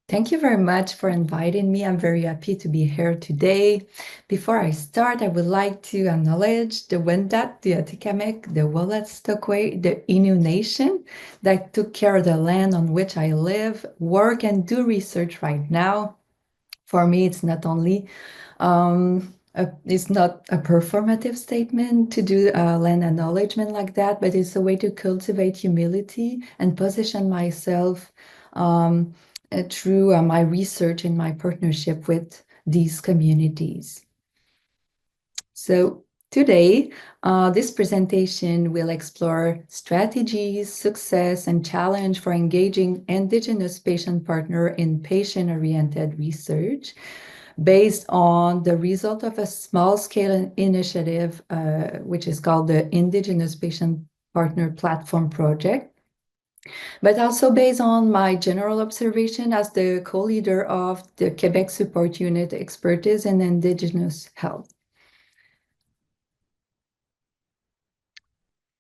Thank you very much for inviting me. I'm very happy to be here today. Before I start, I would like to acknowledge the Wendat, the Atikamekw, the Willett Stokwe, the Innu Nation that took care of the land on which I live, work, and do research right now. For me, it's not a performative statement to do land acknowledgement like that, but it's a way to cultivate humility and position myself um, through my research and my partnership with these communities. So today, this presentation will explore strategies, success, and challenge for engaging Indigenous patient partner in patient-oriented research based on the result of a small-scale initiative, which is called the Indigenous Patient Partner Platform Project, but also based on my general observation as the co-leader of the Quebec Support Unit Expertise in Indigenous Health.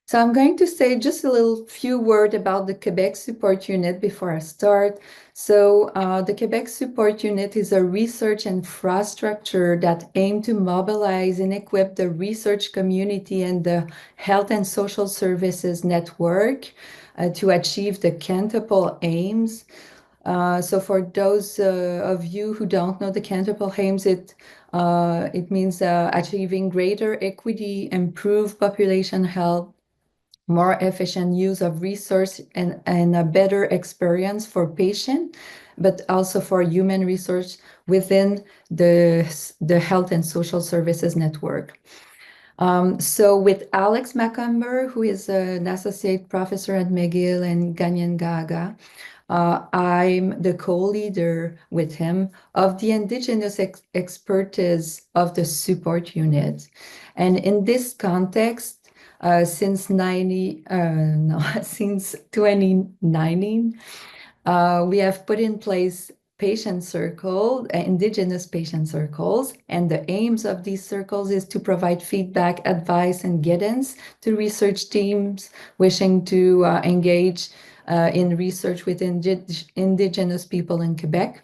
So I'm going to say just a little few words about the Quebec Support Unit before I start. So the Quebec Support Unit is a research infrastructure that aims to mobilize and equip the research community and the health and social services network to achieve the quintuple aims. So for those of you who don't know the quintuple aims, it means achieving greater equity, improved population health, more efficient use of resource and a better experience for patient, but also for human resource within the health and social services network. So with Alex Macomber, who is an associate professor at McGill and Ganyan Gaga, I'm the co-leader with him of the Indigenous expertise of the support unit. And in this context, since 2019, we have put in place Indigenous patient circles, and the aims of these circles is to provide feedback, advice, and guidance to research teams wishing to engage in research with Indigenous people in Quebec.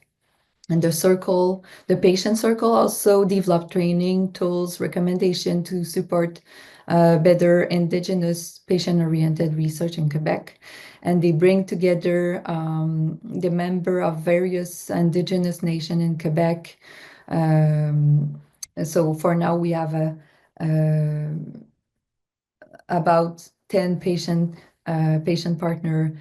And the patient circle also develop training, tools, recommendation to support better Indigenous patient-oriented research in Quebec. And they bring together the member of various Indigenous nations in Quebec. So for now, we have about 10 patient partner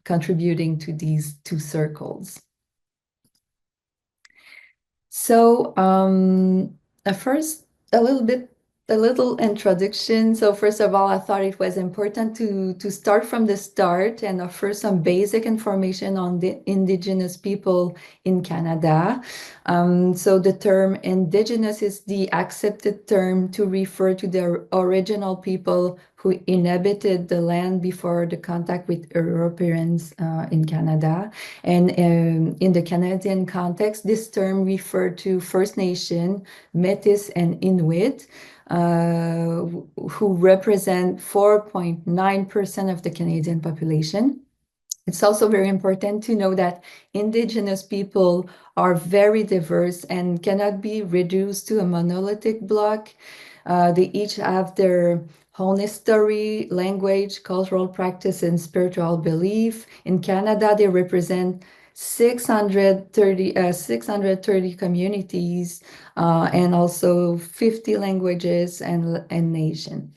contributing to these two circles. So first, a little introduction. So first of all, I thought it was important to start from the start and offer some basic information on the Indigenous people in Canada. So the term Indigenous is the accepted term to refer to the original people who inhabited the land before the contact with Europeans in Canada. And in the Canadian context, this term referred to First Nation, Métis, and Inuit, who represent 4.9% of the Canadian population. It's also very important to know that Indigenous people are very diverse and cannot be reduced to a monolithic block. They each have their own history, language, cultural practice, and spiritual belief. In Canada, they represent 630 communities and also 50 languages and nations.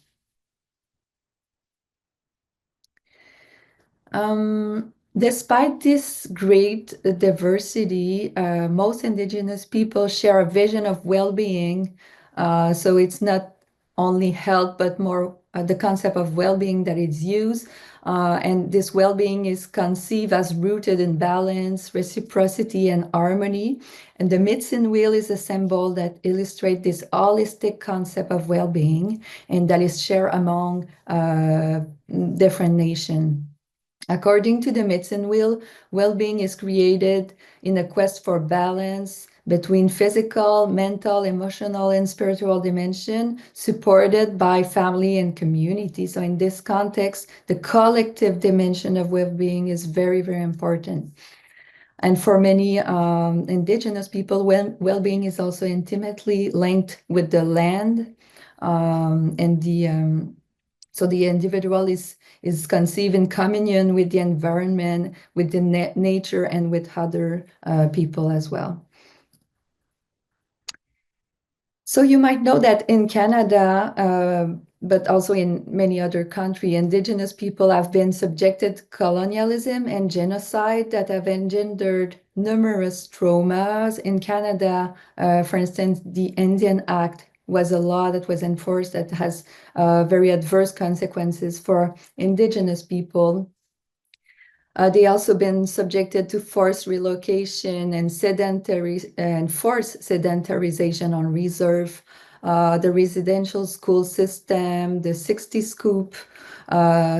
Despite this great diversity, most Indigenous people share a vision of well-being. So it's not only health, but more the concept of well-being that is used. And this well-being is conceived as rooted in balance, reciprocity, and harmony. And the Medicine Wheel is a symbol that illustrates this holistic concept of well-being and that is shared among different nations. According to the Medicine Wheel, well-being is created in a quest for balance between physical, mental, emotional, and spiritual dimension, supported by family and community. So in this context, the collective dimension of well-being is very, very important. And for many indigenous people, well-being is also intimately linked with the land, and so the individual is conceived in communion with the environment, with the nature, and with other people as well. So you might know that in Canada, but also in many other countries, indigenous people have been subjected to colonialism and genocide that have engendered numerous traumas. In Canada, for instance, the Indian Act was a law that was enforced that has very adverse consequences for indigenous people. They also been subjected to forced relocation and forced sedentarization on reserve, the residential school system, the 60 scoop,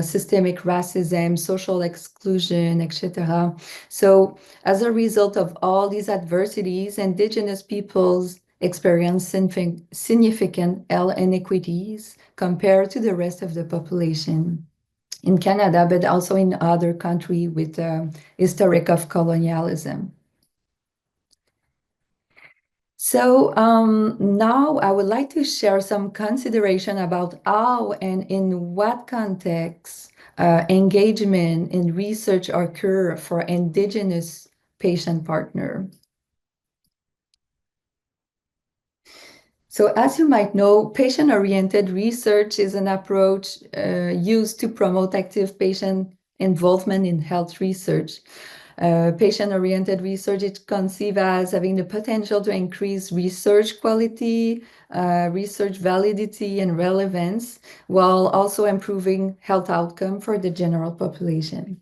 systemic racism, social exclusion, etc. So as a result of all these adversities, indigenous peoples experience significant health inequities compared to the rest of the population in Canada, but also in other countries with historic of colonialism. So now I would like to share some consideration about how and in what context engagement in research occur for Indigenous patient partner. So as you might know, patient-oriented research is an approach used to promote active patient involvement in health research. Patient-oriented research is conceived as having the potential to increase research quality, research validity, and relevance, while also improving health outcome for the general population.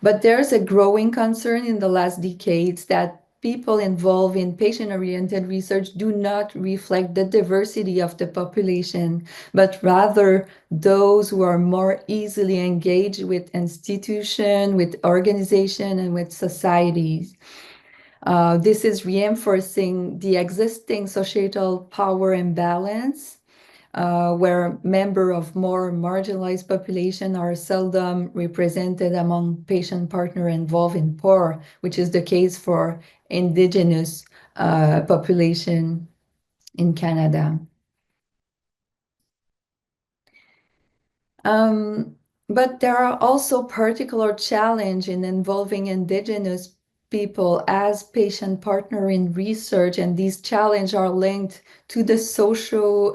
But there's a growing concern in the last decades that people involved in patient-oriented research do not reflect the diversity of the population, but rather those who are more easily engaged with institutions, with organizations, and with societies. This is reinforcing the existing societal power imbalance where members of more marginalized population are seldom represented among patient partner involved in poor, which is the case for indigenous population in Canada. But there are also particular challenges in involving indigenous people as patient partner in research, and these challenges are linked to the social,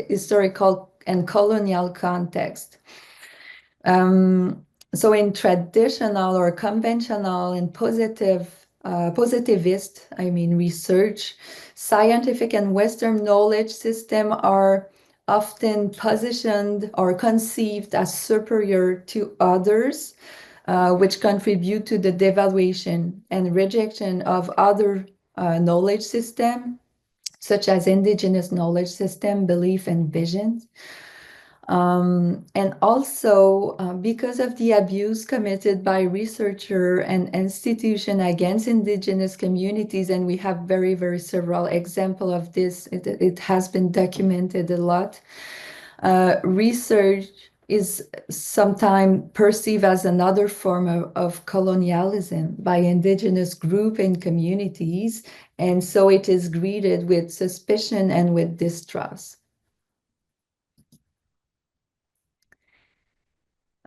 historical, and colonial context. So in traditional or conventional and positivist, research, scientific and Western knowledge system are often positioned or conceived as superior to others, which contribute to the devaluation and rejection of other knowledge system, such as indigenous knowledge system, belief, and visions. And also because of the abuse committed by researcher and institution against indigenous communities, and we have very, very several examples of this, it has been documented a lot. Research is sometimes perceived as another form of colonialism by indigenous groups and communities, and so it is greeted with suspicion and with distrust.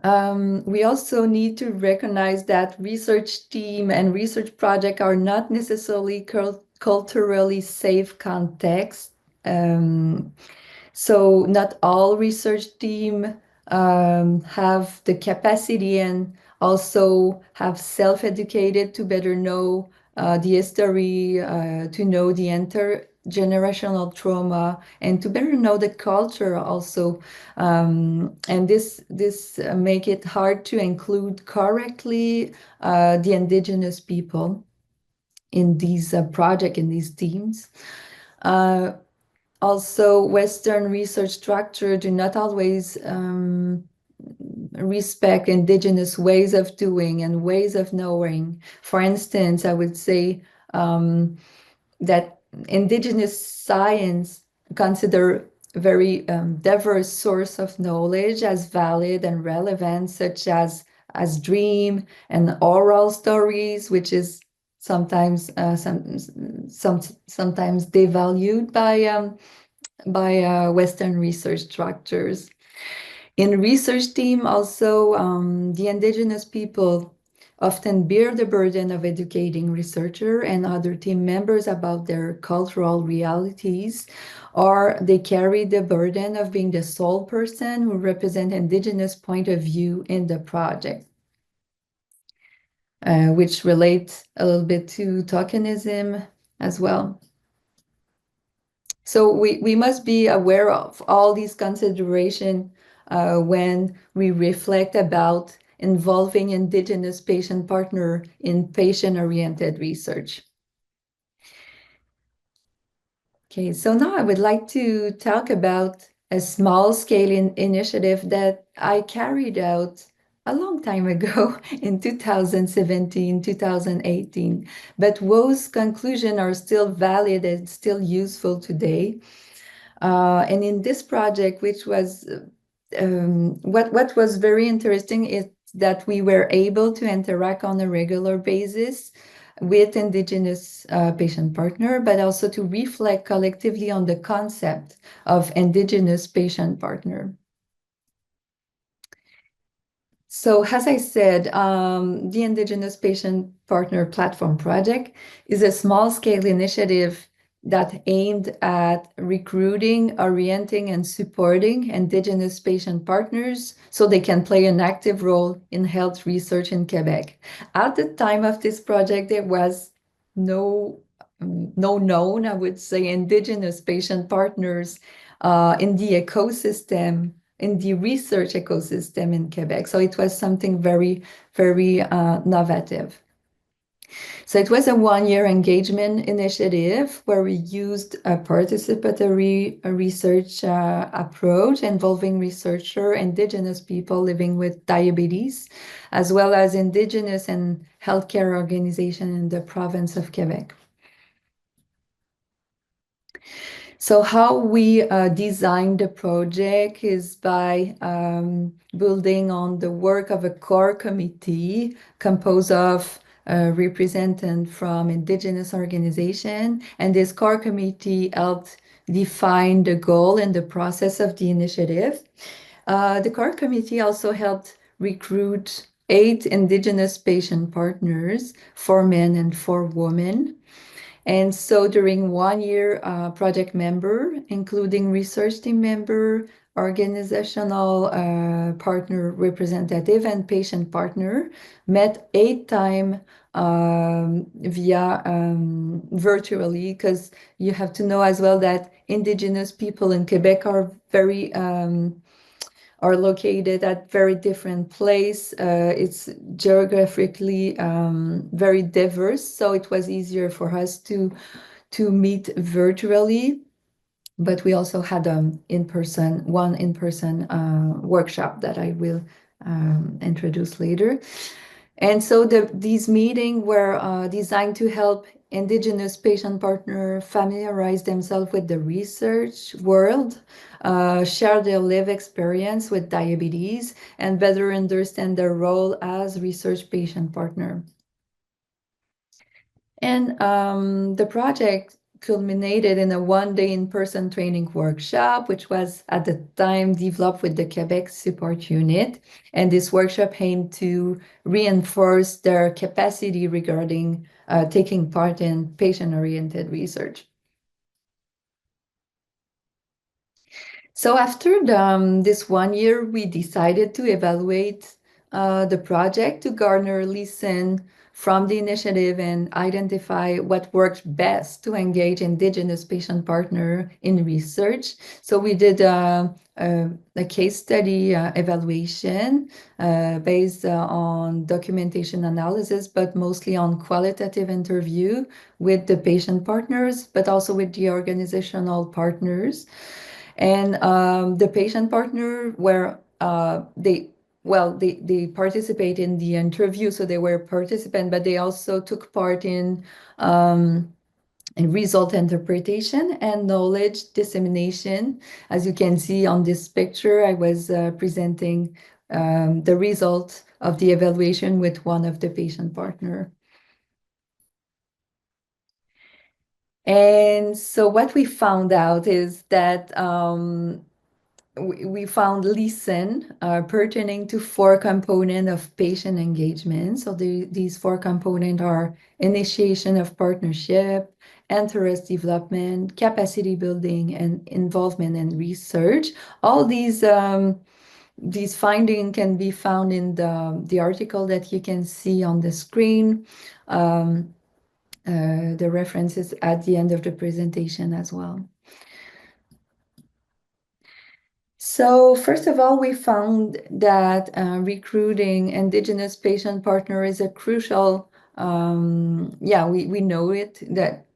We also need to recognize that research team and research project are not necessarily culturally safe contexts. So not all research team have the capacity and also have self-educated to better know the history, to know the intergenerational trauma, and to better know the culture also. And this make it hard to include correctly the indigenous people in these projects, in these teams. Also, Western research structure do not always respect indigenous ways of doing and ways of knowing. For instance, I would say that indigenous science consider very diverse source of knowledge as valid and relevant, such as as dream and oral stories, which is sometimes sometimes devalued by Western research structures. In research team, also, the indigenous people often bear the burden of educating researcher and other team members about their cultural realities, or they carry the burden of being the sole person who represent indigenous point of view in the project, which relates a little bit to tokenism as well. So we must be aware of all these considerations when we reflect about involving indigenous patient partner in patient-oriented research. Okay, so now I would like to talk about a small-scale initiative that I carried out a long time ago in 2017, 2018, but whose conclusions are still valid and still useful today. And in this project, which was what was very interesting is that we were able to interact on a regular basis with indigenous patient partner, but also to reflect collectively on the concept of indigenous patient partner. So as I said, the Indigenous Patient Partner Platform Project is a small-scale initiative that aimed at recruiting, orienting, and supporting Indigenous patient partners so they can play an active role in health research in Quebec. At the time of this project, there was no known, I would say, Indigenous patient partners in the ecosystem, in the research ecosystem in Quebec. So it was something very, very innovative. So it was a one-year engagement initiative where we used a participatory research approach involving researcher, Indigenous people living with diabetes, as well as Indigenous and healthcare organizations in the province of Quebec. So how we designed the project is by building on the work of a core committee composed of representatives from Indigenous organization, and this core committee helped define the goal and the process of the initiative. The core committee also helped recruit 8 Indigenous patient partners, 4 men and 4 women. And so during 1 year, project member, including research team member, organizational partner representative, and patient partner, met 8 times via virtually, because you have to know as well that Indigenous people in Quebec are very are located at very different place. It's geographically very diverse, so it was easier for us to meet virtually. But we also had one in-person workshop that I will introduce later. And so these meetings were designed to help Indigenous patient partners familiarize themselves with the research world, share their lived experience with diabetes, and better understand their role as research patient partner. And the project culminated in a one-day in-person training workshop, which was at the time developed with the Quebec Support Unit. And this workshop aimed to reinforce their capacity regarding taking part in patient-oriented research. So after this 1 year, we decided to evaluate the project to garner listen from the initiative and identify what worked best to engage Indigenous patient partner in research. So we did a case study evaluation based on documentation analysis, but mostly on qualitative interview with the patient partners, but also with the organizational partners. And the patient partner where they participate in the interview, so they were participant, but they also took part in result interpretation and knowledge dissemination. As you can see on this picture, I was presenting the result of the evaluation with one of the patient partner. And so what we found out is that we found listen pertaining to four components of patient engagement. So these four components are initiation of partnership, interest development, capacity building, and involvement in research. All these findings can be found in the article that you can see on the screen. The references at the end of the presentation as well. So first of all, we found that recruiting indigenous patient partner is a crucial, we know it, that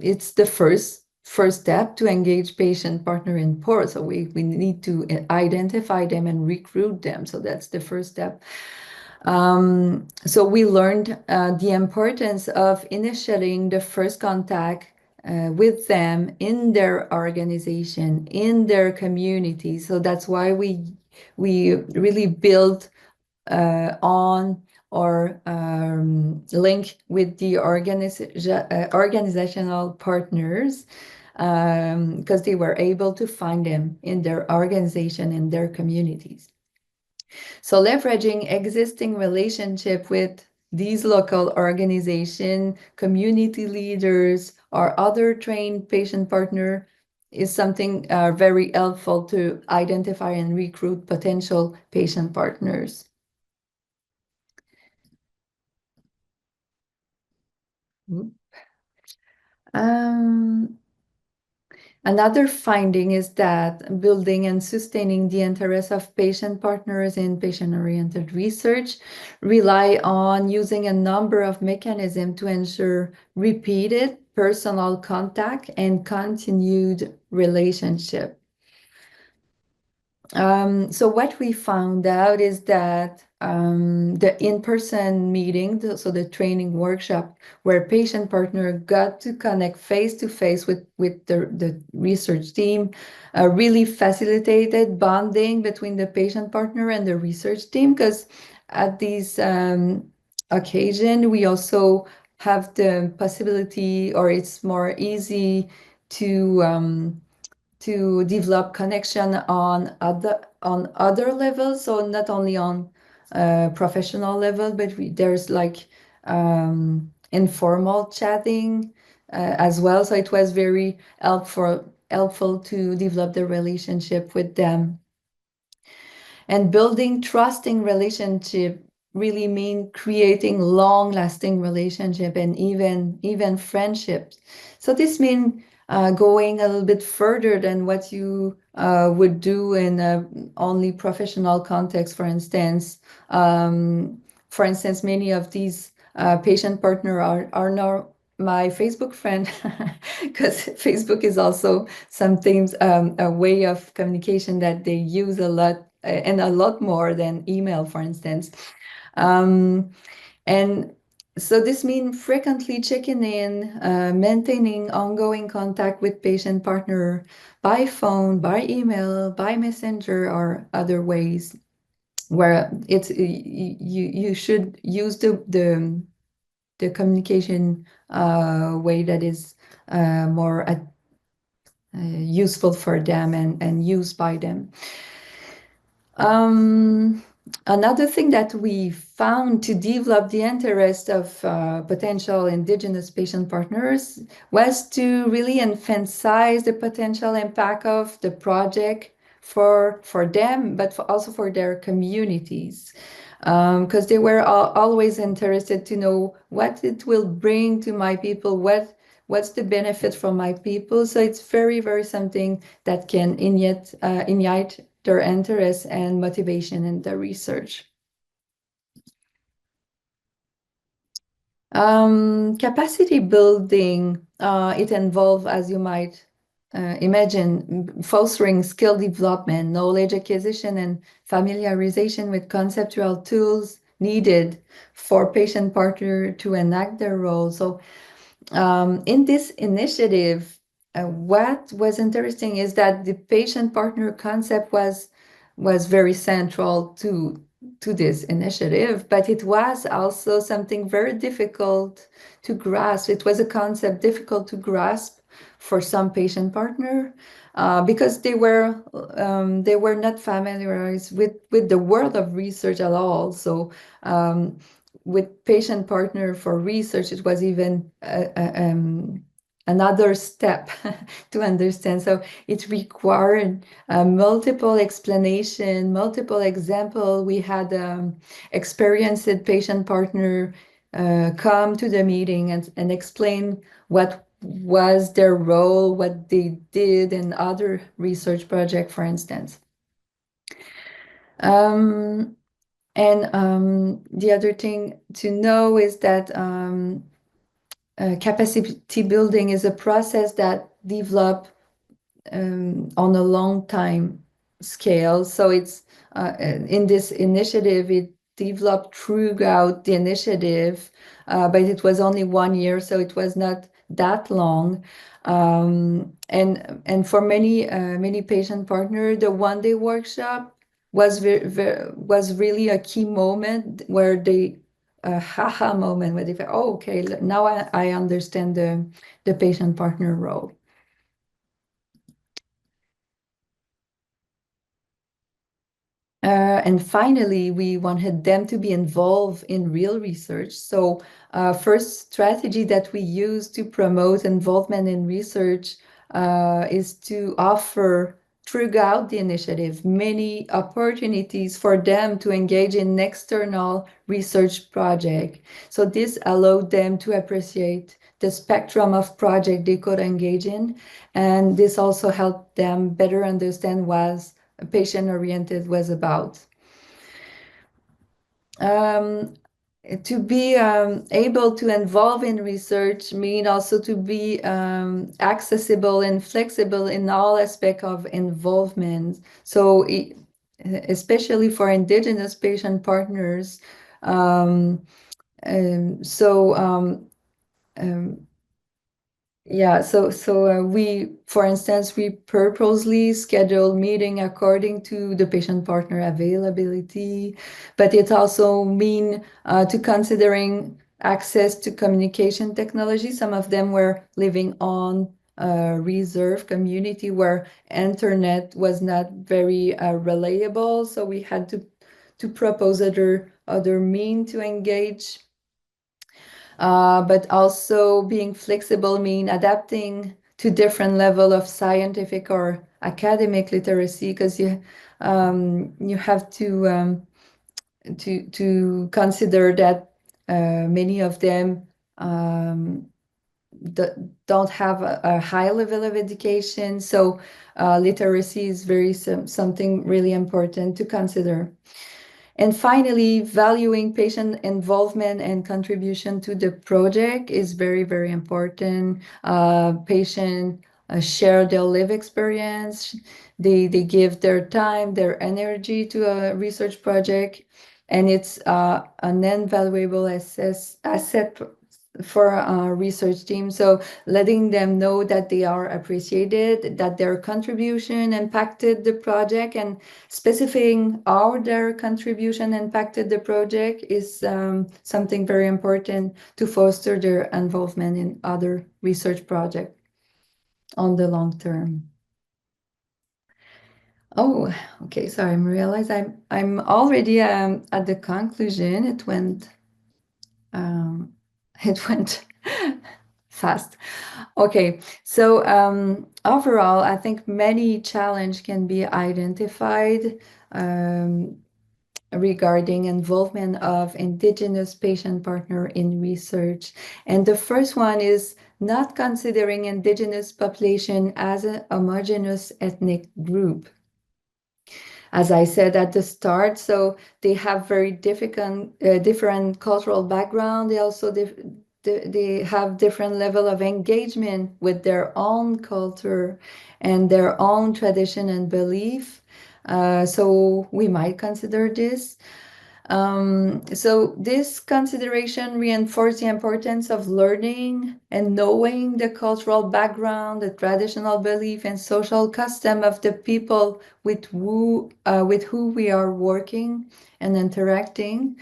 it's the first step to engage patient partner in port. So we need to identify them and recruit them. So that's the first step. So we learned the importance of initiating the first contact with them in their organization, in their community. So that's why we really build on or link with the organizational partners because they were able to find them in their organization, in their communities. So leveraging existing relationship with these local organization, community leaders, or other trained patient partner is something very helpful to identify and recruit potential patient partners. Um, Another finding is that building and sustaining the interest of patient partners in patient-oriented research rely on using a number of mechanisms to ensure repeated personal contact and continued relationship. So what we found out is that the in-person meeting, so the training workshop, where patient partner got to connect face-to-face with the research team, really facilitated bonding between the patient partner and the research team, because at these occasion, we also have the possibility, or it's more easy to develop connection on other levels, so not only on professional level, but there's like informal chatting as well. So it was very helpful to develop the relationship with them. And building trusting relationship really mean creating long-lasting relationship and even friendships. So this means going a little bit further than what you would do in a only professional context, for instance. Many of these patient partner are now my Facebook friend because Facebook is also sometimes a way of communication that they use a lot and a lot more than email, for instance. And so this means frequently checking in, maintaining ongoing contact with patient partner by phone, by email, by messenger, or other ways where you should use the communication way that is more useful for them and used by them. Another thing that we found to develop the interest of potential indigenous patient partners was to really emphasize the potential impact of the project for them, but also for their communities. Because they were always interested to know what it will bring to my people, what's the benefit for my people. So it's very, very something that can ignite their interest and motivation in the research. Capacity building, it involves, as you might imagine, fostering skill development, knowledge acquisition, and familiarization with conceptual tools needed for patient partner to enact their role. So in this initiative, what was interesting is that the patient partner concept was very central to to this initiative, but it was also something very difficult to grasp. It was a concept difficult to grasp for some patient partner because they were not familiarized with the world of research at all. So with patient partner for research, it was even another step to understand. So it required multiple explanation, multiple example. We had experienced patient partner come to the meeting and explain what was their role, what they did in other research project, for instance. And the other thing to know is that capacity building is a process that develop on a long time scale. So it's in this initiative, it developed throughout the initiative, but it was only 1 year, so it was not that long. And for many patient partners, the 1 day workshop was really a key moment where they haha moment where they felt, oh, okay, now I understand the patient partner role. And finally, we wanted them to be involved in real research. So first strategy that we use to promote involvement in research is to offer throughout the initiative many opportunities for them to engage in external research project. So this allowed them to appreciate the spectrum of project they could engage in. And this also helped them better understand what patient-oriented was about. Um, to be able to involve in research mean also to be accessible and flexible in all aspects of involvement. So especially for indigenous patient partners. Um, so Yeah, we, for instance, we purposely schedule meeting according to the patient partner availability, but it also mean to considering access to communication technology. Some of them were living on a reserve community where internet was not very reliable, so we had to propose other mean to engage. But also being flexible mean adapting to different level of scientific or academic literacy, because you have to consider that many of them um, don't have a high level of education. So literacy is something really important to consider. And finally, valuing patient involvement and contribution to the project is very, very important. Patient share their live experience. They give their time, their energy to a research project, and it's an invaluable asset for a research team. So letting them know that they are appreciated, that their contribution impacted the project, and specifying how their contribution impacted the project is something very important to foster their involvement in other research projects on the long term. Oh, okay. So I realize I'm already at the conclusion. Um, it went fast. Okay, so overall, I think many challenges can be identified regarding involvement of indigenous patient partner in research. And the first one is not considering indigenous population as a homogeneous ethnic group. As I said at the start, so they have very different cultural background. They also they have different level of engagement with their own culture and their own tradition and belief. So we might consider this. So this consideration reinforced the importance of learning and knowing the cultural background, the traditional belief and social custom of the people with who we are working and interacting.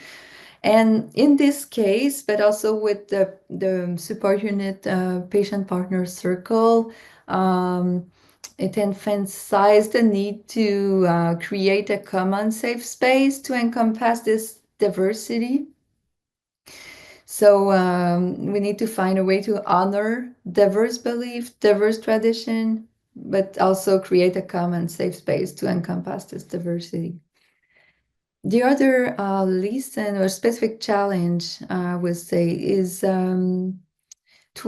And in this case, but also with the support unit patient partner circle, um, it emphasized the need to create a common safe space to encompass this diversity. So we need to find a way to honor diverse belief, diverse tradition, but also create a common safe space to encompass this diversity. The other lesson or specific challenge, I would say, is to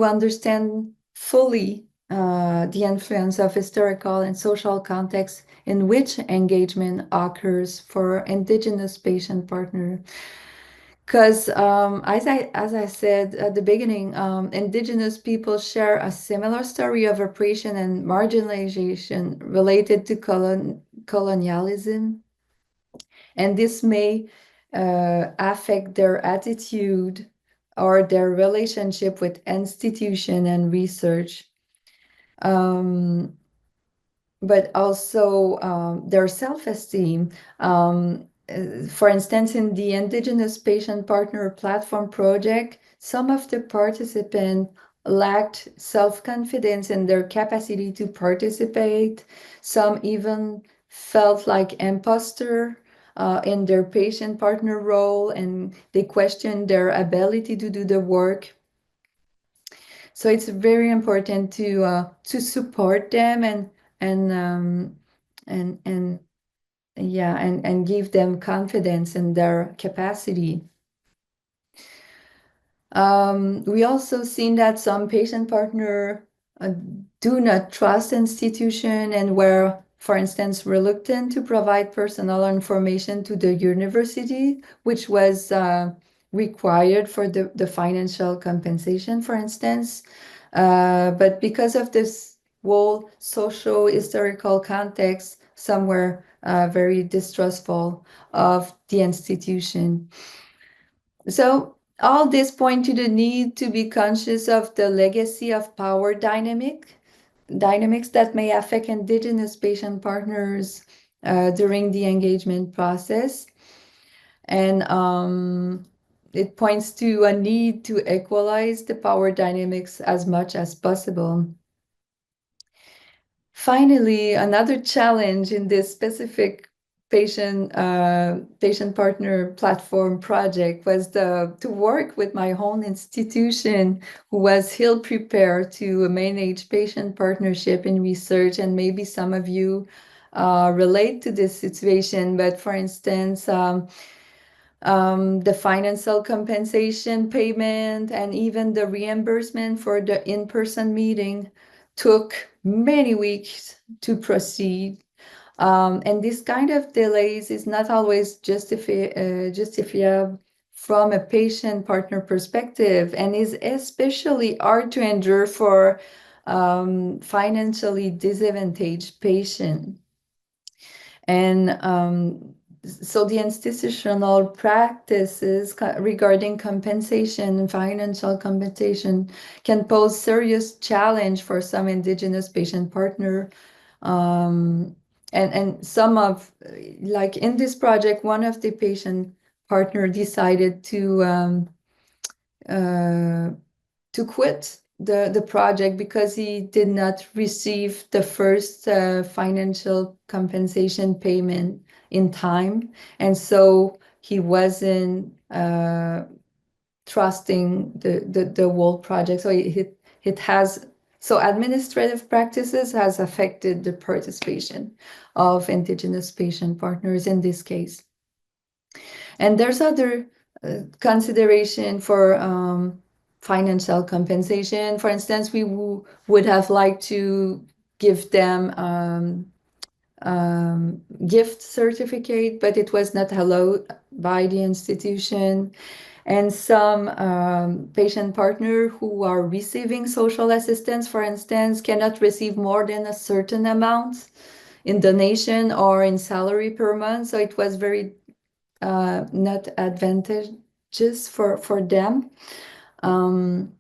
understand fully the influence of historical and social context in which engagement occurs for indigenous patient partner. Because as I said at the beginning, indigenous people share a similar story of oppression and marginalization related to colonialism, and this may affect their attitude or their relationship with institution and research, um, but also their self-esteem. For instance, in the Indigenous Patient Partner Platform project, some of the participants lacked self-confidence in their capacity to participate. Some even felt like imposter in their patient partner role, and they questioned their ability to do the work. So it's very important to support them and yeah, and give them confidence in their capacity. We also seen that some patient partner uh, do not trust institution and were, for instance, reluctant to provide personal information to the university, which was required for the financial compensation, for instance. But because of this whole socio-historical context, some were very distrustful of the institution. So all this point to the need to be conscious of the legacy of power dynamics that may affect indigenous patient partners during the engagement process. And it points to a need to equalize the power dynamics as much as possible. Finally, another challenge in this specific patient partner platform project was to work with my own institution, who was ill prepared to manage patient partnership in research. And maybe some of you relate to this situation. But for instance, the financial compensation payment and even the reimbursement for the in-person meeting took many weeks to proceed. And this kind of delays is not always justifiable from a patient partner perspective, and is especially hard to endure for financially disadvantaged patients. And so the institutional practices regarding compensation, financial compensation, can pose serious challenge for some indigenous patient partner. And some of, like in this project, one of the patient partner decided uh, to quit the project because he did not receive the first financial compensation payment in time. And so he wasn't trusting the whole project. So it has, so administrative practices has affected the participation of indigenous patient partners in this case. And there's other consideration for financial compensation. For instance, we would have liked to give them gift certificate, but it was not allowed by the institution. And some patient partner who are receiving social assistance, for instance, cannot receive more than a certain amount in donation or in salary per month. So it was very not advantageous for them. Um,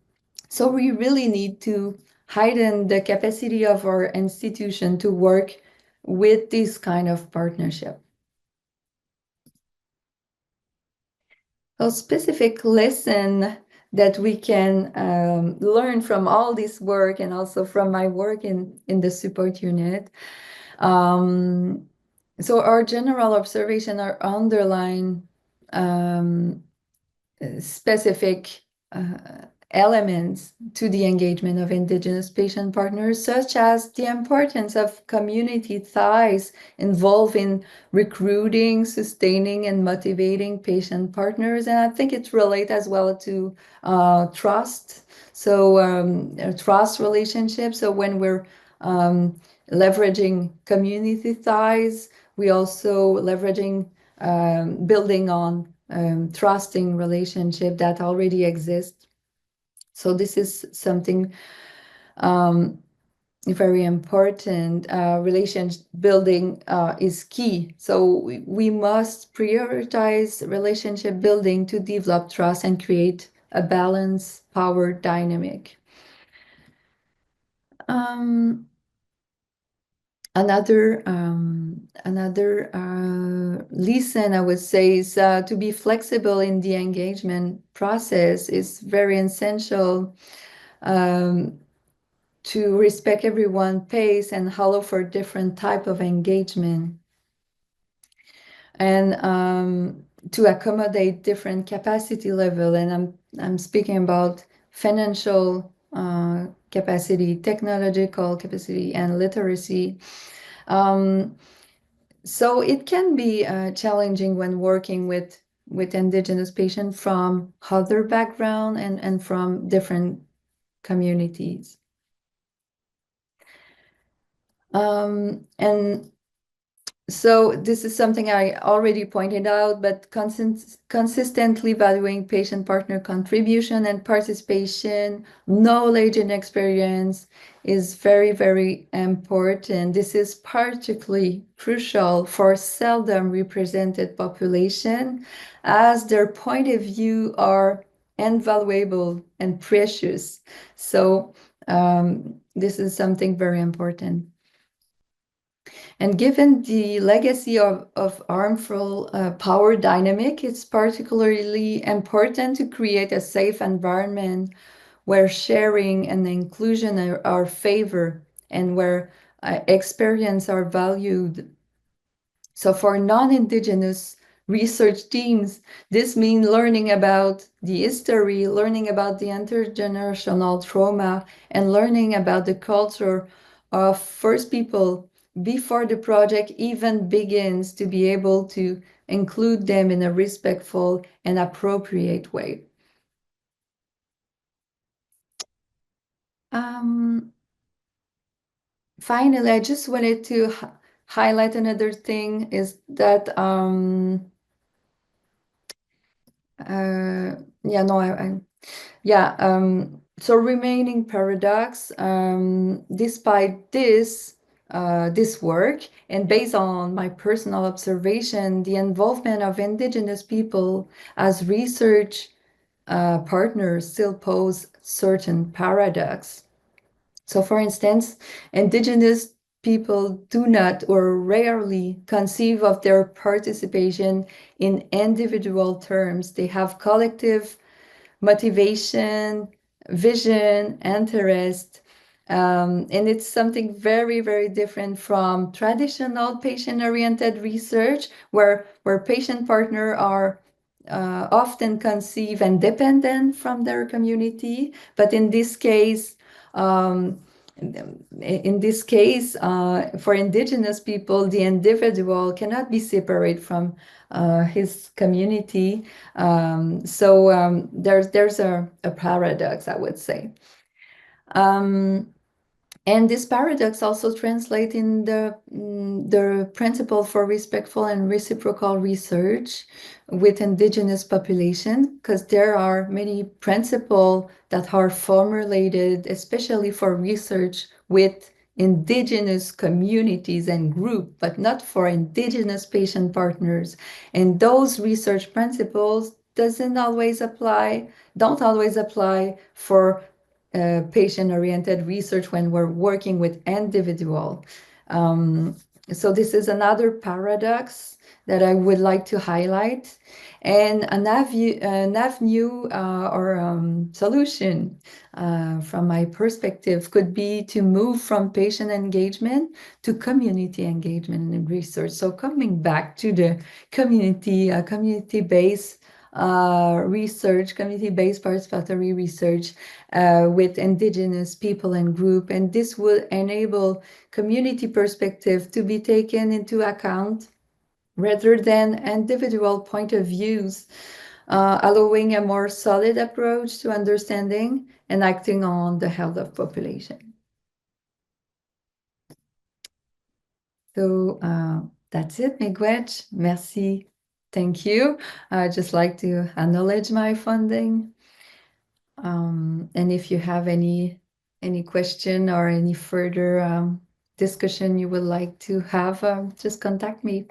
so we really need to heighten the capacity of our institution to work with this kind of partnership. A specific lesson that we can learn from all this work and also from my work in the support unit. Um, so our general observation, our underlying specific elements to the engagement of Indigenous patient partners, such as the importance of community ties involved in recruiting, sustaining, and motivating patient partners. And I think it relates as well to trust. So trust relationships. So when we're leveraging community ties, we also leveraging building on trusting relationship that already exists. So this is something very important. Relationship building is key. So we must prioritize relationship building to develop trust and create a balanced power dynamic. Another lesson I would say is to be flexible in the engagement process is very essential, to respect everyone's pace and allow for different type of engagement, and to accommodate different capacity level. And I'm speaking about financial capacity, technological capacity, and literacy. So it can be challenging when working with Indigenous patients from other background and from different communities. And so this is something I already pointed out, but consistently valuing patient partner contribution and participation, knowledge and experience is very, very important. This is particularly crucial for seldom represented population, as their point of view are invaluable and precious. So this is something very important. And given the legacy of harmful power dynamic, it's particularly important to create a safe environment where sharing and inclusion are favored and where experience are valued. So for non-Indigenous research teams, this means learning about the history, learning about the intergenerational trauma, and learning about the culture of First People before the project even begins, to be able to include them in a respectful and appropriate way. Finally, I just wanted to highlight another thing is that yeah, no, yeah, so remaining paradox, despite this work, and based on my personal observation, the involvement of Indigenous people as research partners still pose certain paradox. So for instance, Indigenous people do not or rarely conceive of their participation in individual terms. They have collective motivation, vision, interest. And it's something very, very different from traditional patient-oriented research, where patient partners are often conceived and dependent from their community. But in this case, for Indigenous people, the individual cannot be separate from his community. So there's a paradox, I would say. And this paradox also translates in the principle for respectful and reciprocal research with Indigenous population, because there are many principles that are formulated, especially for research with indigenous communities and groups, but not for indigenous patient partners. And those research principles don't always apply for patient-oriented research when we're working with individual. Um, so this is another paradox that I would like to highlight. And an avenue or solution from my perspective could be to move from patient engagement to community engagement in research. So coming back to the community-based research, community-based participatory research with indigenous people and group, and this will enable community perspective to be taken into account rather than individual point of views, allowing a more solid approach to understanding and acting on the health of population. So that's it, Miigwech. Merci. Thank you. I'd just like to acknowledge my funding. And if you have any question or any further discussion you would like to have, just contact me.